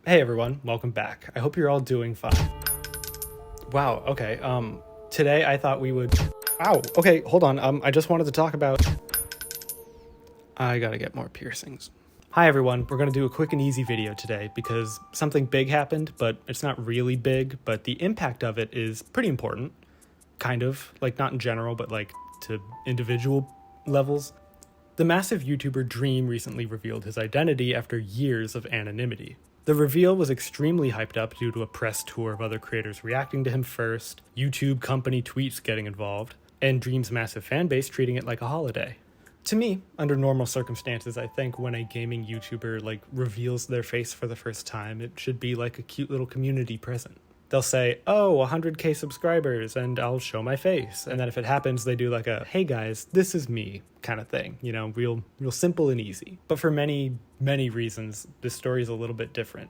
Hey everyone, welcome back. I hope you're all doing fine. Wow, okay, today I thought we would... Ow, okay, hold on, I just wanted to talk about... I gotta get more piercings. Hi everyone, we're gonna do a quick and easy video today because something big happened, but it's not really big, but the impact of it is pretty important. Kind of, like not in general, but like to individual levels. The massive YouTuber Dream recently revealed his identity after years of anonymity. The reveal was extremely hyped up due to a press tour of other creators reacting to him first, YouTube company tweets getting involved, and Dream's massive fanbase treating it like a holiday. To me, under normal circumstances, I think when a gaming YouTuber reveals their face for the first time, it should be like a cute little community present. They'll say, oh, 100k subscribers, and I'll show my face. And then if it happens, they do like a, hey guys, this is me kind of thing. You know, real simple and easy. But for many, many reasons, this story is a little bit different.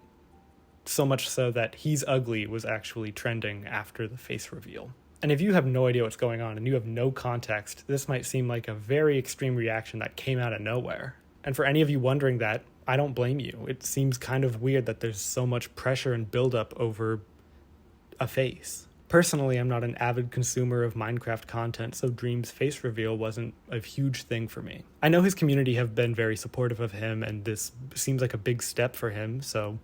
So much so that he's ugly was actually trending after the face reveal. And if you have no idea what's going on and you have no context, this might seem like a very extreme reaction that came out of nowhere. And for any of you wondering that, I don't blame you. It seems kind of weird that there's so much pressure and buildup over a face. Personally, I'm not an avid consumer of Minecraft content, so Dream's face reveal wasn't a huge thing for me. I know his community have been very supportive of him, and this seems like a big step for him, so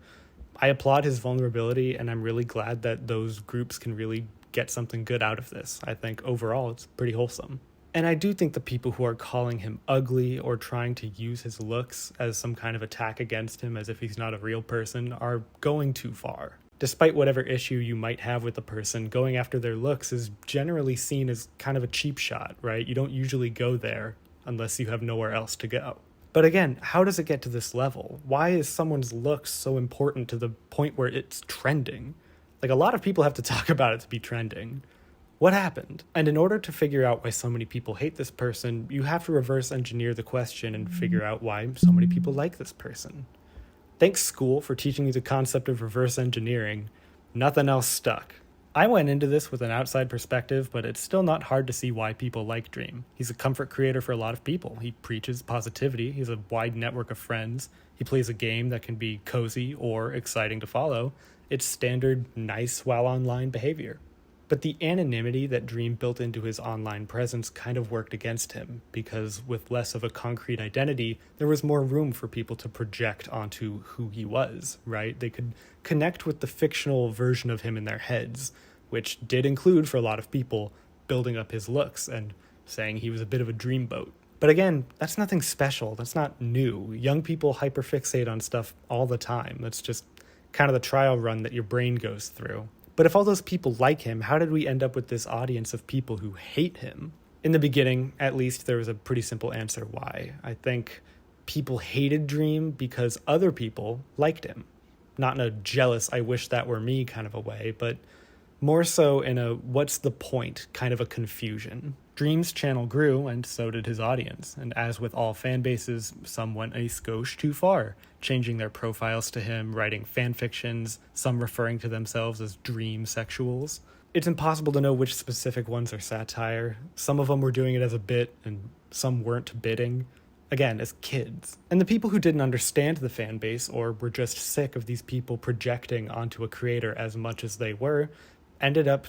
I applaud his vulnerability, and I'm really glad that those groups can really get something good out of this. I think overall it's pretty wholesome. And I do think the people who are calling him ugly or trying to use his looks as some kind of attack against him as if he's not a real person are going too far. Despite whatever issue you might have with the person, going after their looks is generally seen as kind of a cheap shot, right? You don't usually go there unless you have nowhere else to go. But again, how does it get to this level? Why is someone's looks so important to the point where it's trending? Like, a lot of people have to talk about it to be trending. What happened? And in order to figure out why so many people hate this person, you have to reverse engineer the question and figure out why so many people like this person. Thanks, school, for teaching you the concept of reverse engineering. Nothing else stuck. I went into this with an outside perspective, but it's still not hard to see why people like Dream. He's a comfort creator for a lot of people. He preaches positivity, he has a wide network of friends, he plays a game that can be cozy or exciting to follow. It's standard, nice while online behavior. But the anonymity that Dream built into his online presence kind of worked against him, because with less of a concrete identity, there was more room for people to project onto who he was, right? They could connect with the fictional version of him in their heads, which did include, for a lot of people, building up his looks and saying he was a bit of a dreamboat. But again, that's nothing special. That's not new. Young people hyperfixate on stuff all the time. That's just kind of the trial run that your brain goes through. But if all those people like him, how did we end up with this audience of people who hate him? In the beginning, at least, there was a pretty simple answer why. I think people hated Dream because other people liked him. Not in a jealous, I wish that were me kind of a way, but more so in a what's the point kind of a confusion. Dream's channel grew, and so did his audience, and as with all fan bases, some went a skosh too far, changing their profiles to him, writing fan fictions, some referring to themselves as dream sexuals. It's impossible to know which specific ones are satire. Some of them were doing it as a bit, and some weren't bidding. Again, as kids. And the people who didn't understand the fan base, or were just sick of these people projecting onto a creator as much as they were, ended up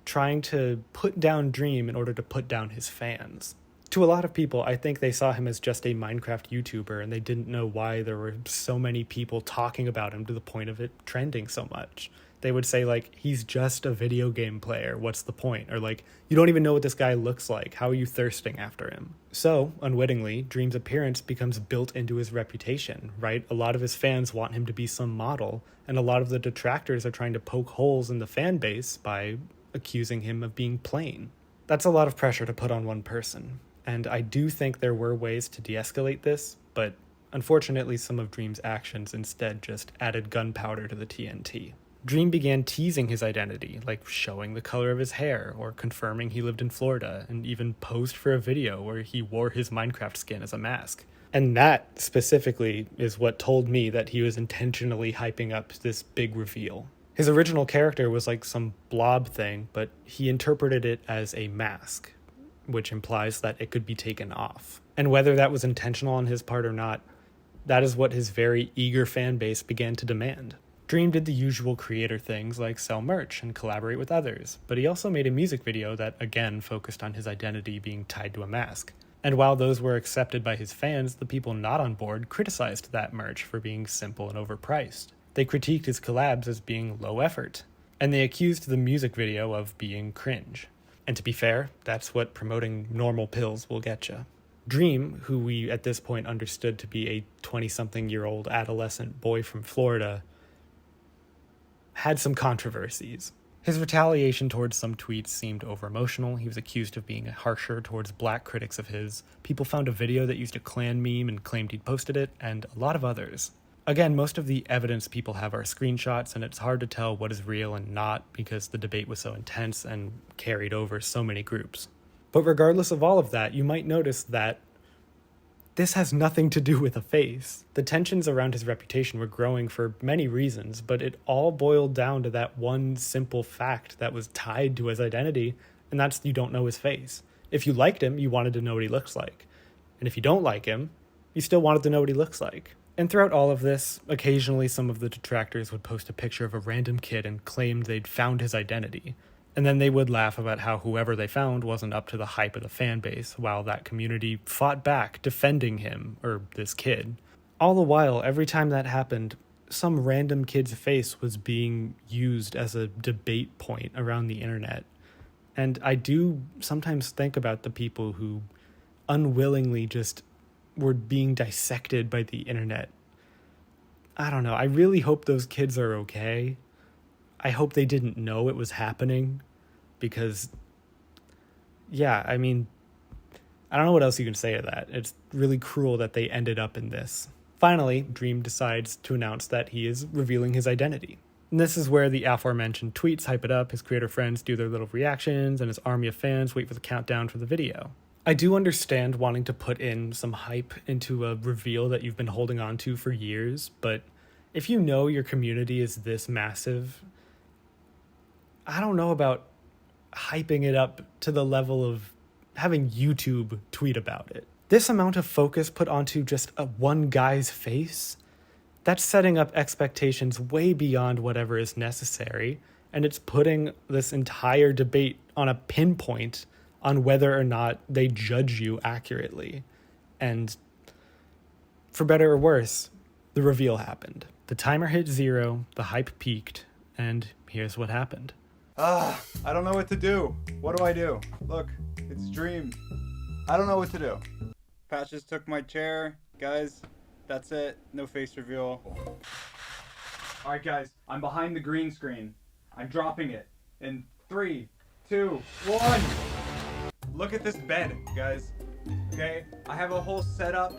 trying to put down Dream in order to put down his fans. To a lot of people, I think they saw him as just a Minecraft YouTuber, and they didn't know why there were so many people talking about him to the point of it trending so much. They would say, he's just a video game player, what's the point? Or you don't even know what this guy looks like, how are you thirsting after him? So, unwittingly, Dream's appearance becomes built into his reputation, right? A lot of his fans want him to be some model, and a lot of the detractors are trying to poke holes in the fan base by accusing him of being plain. That's a lot of pressure to put on one person, and I do think there were ways to de-escalate this, but unfortunately some of Dream's actions instead just added gunpowder to the TNT. Dream began teasing his identity, like showing the color of his hair, or confirming he lived in Florida, and even posed for a video where he wore his Minecraft skin as a mask. And that, specifically, is what told me that he was intentionally hyping up this big reveal. His original character was like some blob thing, but he interpreted it as a mask, which implies that it could be taken off. And whether that was intentional on his part or not, that is what his very eager fan base began to demand. Dream did the usual creator things like sell merch and collaborate with others, but he also made a music video that again focused on his identity being tied to a mask. And while those were accepted by his fans, the people not on board criticized that merch for being simple and overpriced. They critiqued his collabs as being low effort, and they accused the music video of being cringe. And to be fair, that's what promoting normal pills will get you. Dream, who we at this point understood to be a 20-something-year-old adolescent boy from Florida, had some controversies. His retaliation towards some tweets seemed over-emotional. He was accused of being harsher towards black critics of his. People found a video that used a Klan meme and claimed he'd posted it, and a lot of others. Again, most of the evidence people have are screenshots, and it's hard to tell what is real and not because the debate was so intense and carried over so many groups. But regardless of all of that, you might notice that this has nothing to do with a face. The tensions around his reputation were growing for many reasons, but it all boiled down to that one simple fact that was tied to his identity, and that's you don't know his face. If you liked him, you wanted to know what he looks like. And if you don't like him, you still wanted to know what he looks like. And throughout all of this, occasionally some of the detractors would post a picture of a random kid and claimed they'd found his identity. And then they would laugh about how whoever they found wasn't up to the hype of the fan base, while that community fought back, defending him, or this kid. All the while, every time that happened, some random kid's face was being used as a debate point around the internet. And I do sometimes think about the people who unwillingly just were being dissected by the internet. I don't know, I really hope those kids are okay. I hope they didn't know it was happening because, yeah, I mean, I don't know what else you can say to that. It's really cruel that they ended up in this. Finally, Dream decides to announce that he is revealing his identity. And this is where the aforementioned tweets hype it up, his creator friends do their little reactions, and his army of fans wait for the countdown for the video. I do understand wanting to put in some hype into a reveal that you've been holding on to for years, but if you know your community is this massive, I don't know about hyping it up to the level of having YouTube tweet about it. This amount of focus put onto just one guy's face, that's setting up expectations way beyond whatever is necessary, and it's putting this entire debate on a pinpoint on whether or not they judge you accurately. And for better or worse, the reveal happened. The timer hit 0, the hype peaked, and here's what happened. I don't know what to do. What do I do? Look, it's Dream. I don't know what to do. Patches took my chair. Guys, that's it. No face reveal. Alright guys, I'm behind the green screen. I'm dropping it. In 3, 2, 1. Look at this bed, guys. Okay? I have a whole setup.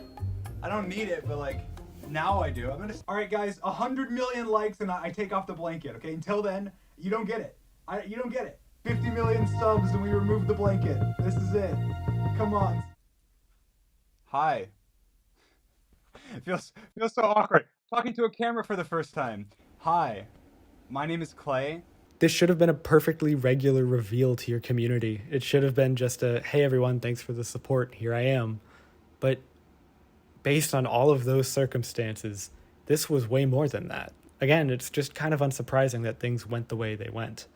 I don't need it, but like, now I do. Alright guys, 100 million likes and I take off the blanket, okay? Until then, you don't get it. You don't get it. 50 million subs and we remove the blanket. This is it. Come on. Hi. It feels so awkward. Talking to a camera for the first time. Hi. My name is Clay. This should have been a perfectly regular reveal to your community. It should have been just a, hey everyone, thanks for the support, here I am. But based on all of those circumstances, this was way more than that. Again, it's just kind of unsurprising that things went the way they went.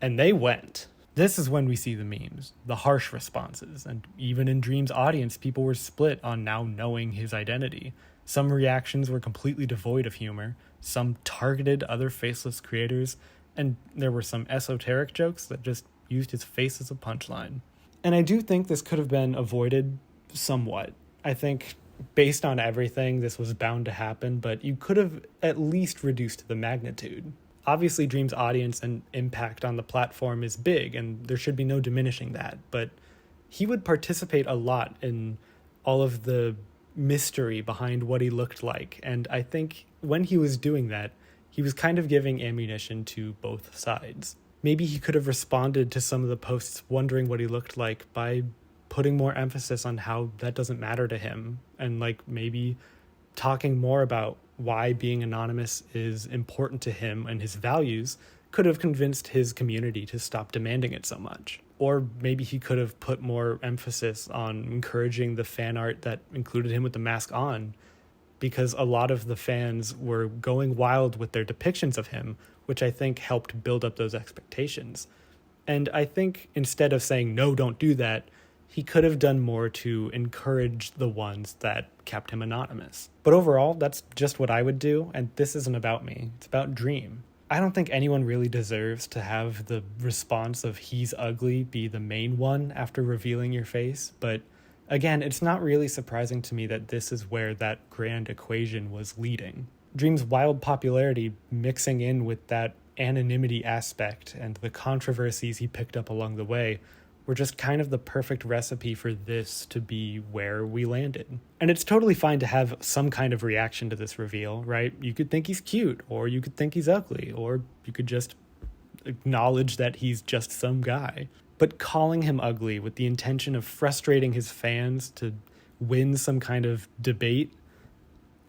And they went. This is when we see the memes, the harsh responses, and even in Dream's audience, people were split on now knowing his identity. Some reactions were completely devoid of humor, some targeted other faceless creators, and there were some esoteric jokes that just used his face as a punchline. And I do think this could have been avoided somewhat. I think based on everything, this was bound to happen, but you could have at least reduced the magnitude. Obviously, Dream's audience and impact on the platform is big, and there should be no diminishing that, but he would participate a lot in all of the mystery behind what he looked like, and I think when he was doing that, he was kind of giving ammunition to both sides. Maybe he could have responded to some of the posts wondering what he looked like by putting more emphasis on how that doesn't matter to him, and like maybe talking more about why being anonymous is important to him and his values could have convinced his community to stop demanding it so much. Or maybe he could have put more emphasis on encouraging the fan art that included him with the mask on, because a lot of the fans were going wild with their depictions of him, which I think helped build up those expectations. And I think instead of saying, no, don't do that, he could have done more to encourage the ones that kept him anonymous. But overall, that's just what I would do, and this isn't about me. It's about Dream. I don't think anyone really deserves to have the response of he's ugly be the main one after revealing your face, but again, it's not really surprising to me that this is where that grand equation was leading. Dream's wild popularity mixing in with that anonymity aspect and the controversies he picked up along the way were just kind of the perfect recipe for this to be where we landed. And it's totally fine to have some kind of reaction to this reveal, right? You could think he's cute, or you could think he's ugly, or you could just acknowledge that he's just some guy. But calling him ugly with the intention of frustrating his fans to win some kind of debate,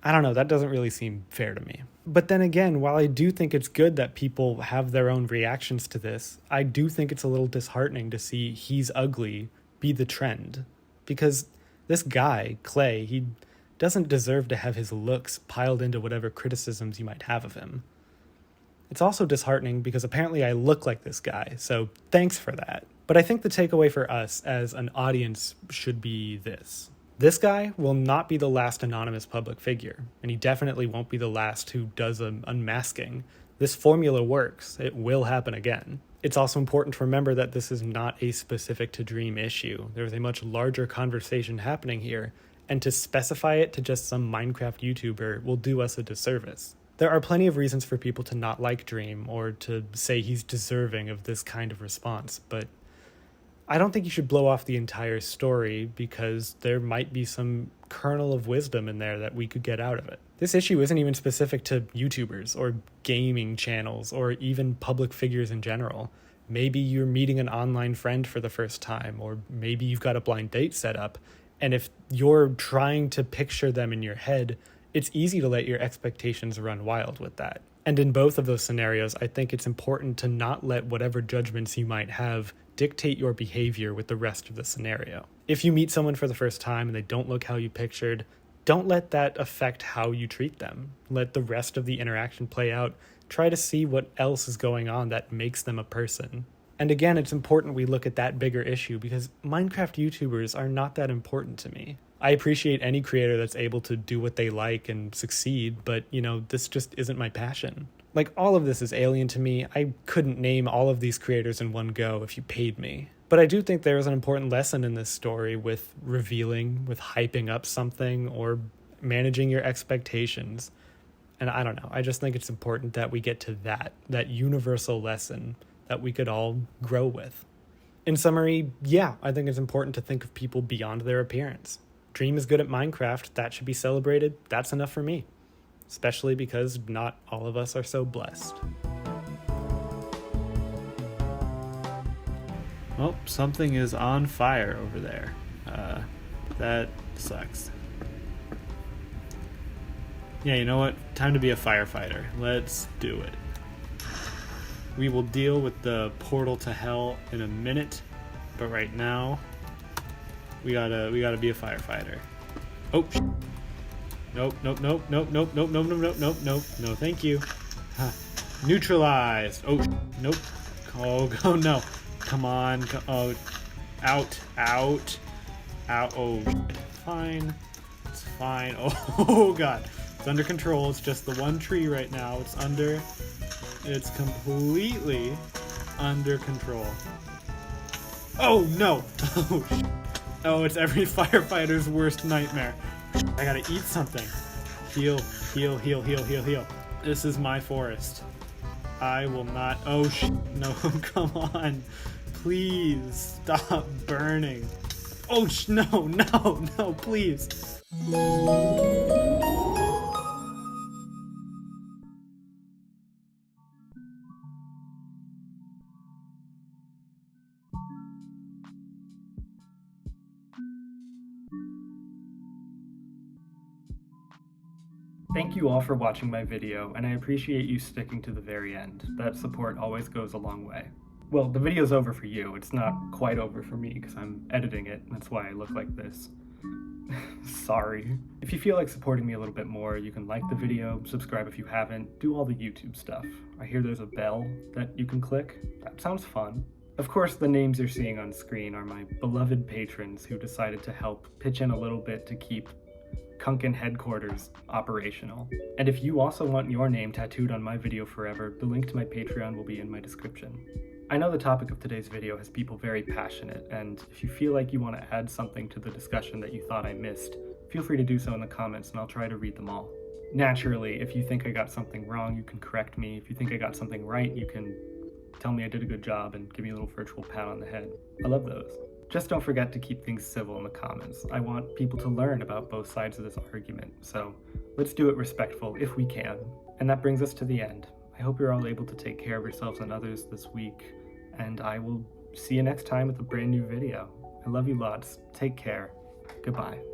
I don't know, that doesn't really seem fair to me. But then again, while I do think it's good that people have their own reactions to this, I do think it's a little disheartening to see he's ugly be the trend. Because this guy, Clay, he doesn't deserve to have his looks piled into whatever criticisms you might have of him. It's also disheartening because apparently I look like this guy, so thanks for that. But I think the takeaway for us as an audience should be this. This guy will not be the last anonymous public figure, and he definitely won't be the last who does an unmasking. This formula works. It will happen again. It's also important to remember that this is not a specific to Dream issue. There's a much larger conversation happening here, and to specify it to just some Minecraft YouTuber will do us a disservice. There are plenty of reasons for people to not like Dream or to say he's deserving of this kind of response, but I don't think you should blow off the entire story because there might be some kernel of wisdom in there that we could get out of it. This issue isn't even specific to YouTubers or gaming channels or even public figures in general. Maybe you're meeting an online friend for the first time, or maybe you've got a blind date set up, and if you're trying to picture them in your head, it's easy to let your expectations run wild with that. And in both of those scenarios, I think it's important to not let whatever judgments you might have dictate your behavior with the rest of the scenario. If you meet someone for the first time and they don't look how you pictured, don't let that affect how you treat them. Let the rest of the interaction play out. Try to see what else is going on that makes them a person. And again, it's important we look at that bigger issue because Minecraft YouTubers are not that important to me. I appreciate any creator that's able to do what they like and succeed, but, this just isn't my passion. Like, all of this is alien to me. I couldn't name all of these creators in one go if you paid me. But I do think there is an important lesson in this story with revealing, with hyping up something, or managing your expectations. And I don't know, I just think it's important that we get to that universal lesson that we could all grow with. In summary, yeah, I think it's important to think of people beyond their appearance. Dream is good at Minecraft, that should be celebrated, that's enough for me. Especially because not all of us are so blessed. Well, something is on fire over there. That sucks. Yeah, you know what? Time to be a firefighter. Let's do it. We will deal with the portal to hell in a minute, but right now, we gotta be a firefighter. Oh, Nope, no, thank you. Neutralized. Oh, nope. Oh, no. Come on. Out. Oh, fine. It's fine. Oh, God. It's under control. It's just the one tree right now. It's completely under control. Oh, no. Oh, it's every firefighter's worst nightmare. I gotta eat something. Heal. This is my forest. I will not. Oh, no, come on. Please stop burning. Oh, no, please. Thank you all for watching my video, and I appreciate you sticking to the very end. That support always goes a long way. Well, the video's over for you. It's not quite over for me because I'm editing it, and that's why I look like this. Sorry. If you feel like supporting me a little bit more, you can like the video, subscribe if you haven't, do all the YouTube stuff. I hear there's a bell that you can click. That sounds fun. Of course, the names you're seeing on screen are my beloved patrons who decided to help pitch in a little bit to keep Kuncan headquarters operational. And if you also want your name tattooed on my video forever, the link to my Patreon will be in my description. I know the topic of today's video has people very passionate, and if you feel like you want to add something to the discussion that you thought I missed, feel free to do so in the comments and I'll try to read them all. Naturally, if you think I got something wrong, you can correct me. If you think I got something right, you can tell me I did a good job and give me a little virtual pat on the head. I love those. Just don't forget to keep things civil in the comments. I want people to learn about both sides of this argument, so let's do it respectful if we can. And that brings us to the end. I hope you're all able to take care of yourselves and others this week, and I will see you next time with a brand new video. I love you lots. Take care. Goodbye.